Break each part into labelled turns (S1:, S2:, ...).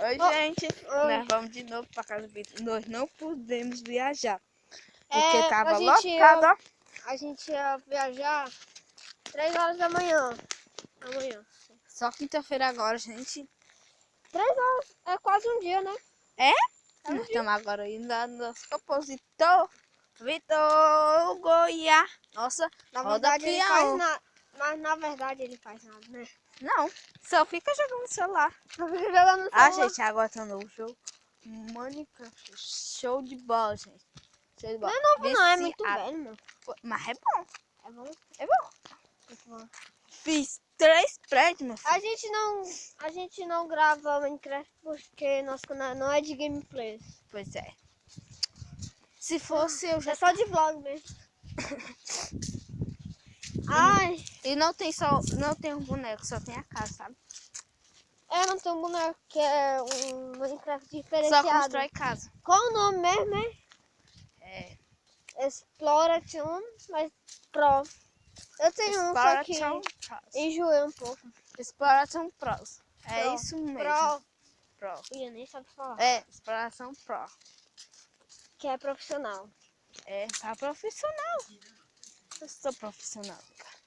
S1: Oi, gente. Nós vamos de novo para casa do Vitor. Nós não podemos viajar. Porque tava lotado, ó.
S2: A gente ia viajar 3 horas da manhã. Amanhã.
S1: Só quinta-feira agora, gente.
S2: 3 horas é quase um dia, né?
S1: É? Nós estamos agora indo no nosso compositor Vitor Goiá. Nossa,
S2: Na
S1: roda
S2: verdade ele
S1: peão.
S2: faz nada. Mas na verdade ele faz nada, né?
S1: Não, só fica jogando no celular.
S2: Jogando no
S1: Ah,
S2: celular.
S1: gente, agora tá no jogo Minecraft. Show de bola, gente. Show de bola.
S2: Não é novo não, é muito
S1: Viciado.
S2: velho, meu.
S1: Mas é bom.
S2: É bom?
S1: É bom.
S2: Muito bom.
S1: Fiz 3 prédios, meu filho.
S2: A gente não grava Minecraft porque nosso canal não é de gameplays.
S1: Pois é. Se fosse, eu já...
S2: É só de vlog mesmo. Ai,
S1: E não tem um boneco, só tem a casa, sabe?
S2: não tem um boneco que é um Minecraft
S1: Só
S2: diferenciado.
S1: constrói casa.
S2: Qual o nome mesmo, né?
S1: É.
S2: Exploration, mas Pro. Eu tenho um, só que
S1: Exploration Pros.
S2: enjoei um pouco.
S1: Exploration Pros. É
S2: Pro.
S1: isso mesmo.
S2: Pro.
S1: Pro.
S2: Eu nem sabe falar.
S1: É, Exploração Pro.
S2: Que é profissional.
S1: É, tá profissional. Eu sou profissional, cara.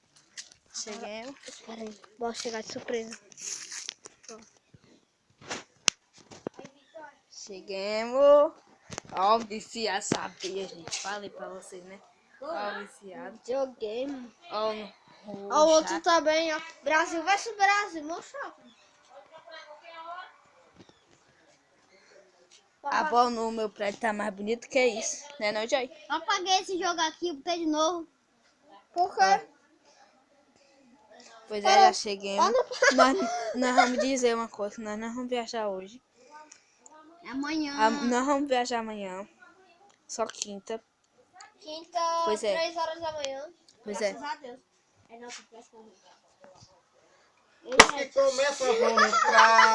S1: Cheguemos.
S2: Espera aí, vou chegar de surpresa.
S1: Cheguemos. Ó, o viciado sabia, gente. Falei pra vocês, né? Ó, o viciado.
S2: Videogame.
S1: Ó,
S2: Ó, o outro também, ó. Brasil versus Brasil, mostrou.
S1: A bola no meu prédio tá mais bonito que isso, né, não, Joy?
S2: Eu apaguei esse jogo aqui, botei de novo. Por quê?
S1: Pois é, já cheguemos. Nós vamos dizer uma coisa, nós não vamos viajar hoje.
S2: Amanhã.
S1: Nós vamos viajar amanhã. Só quinta.
S2: Quinta,
S1: Pois é.
S2: 3 horas da manhã.
S1: Pois
S2: Graças
S1: é.
S2: a Deus. É nossa, graças a Deus.
S3: Que começa a entrar.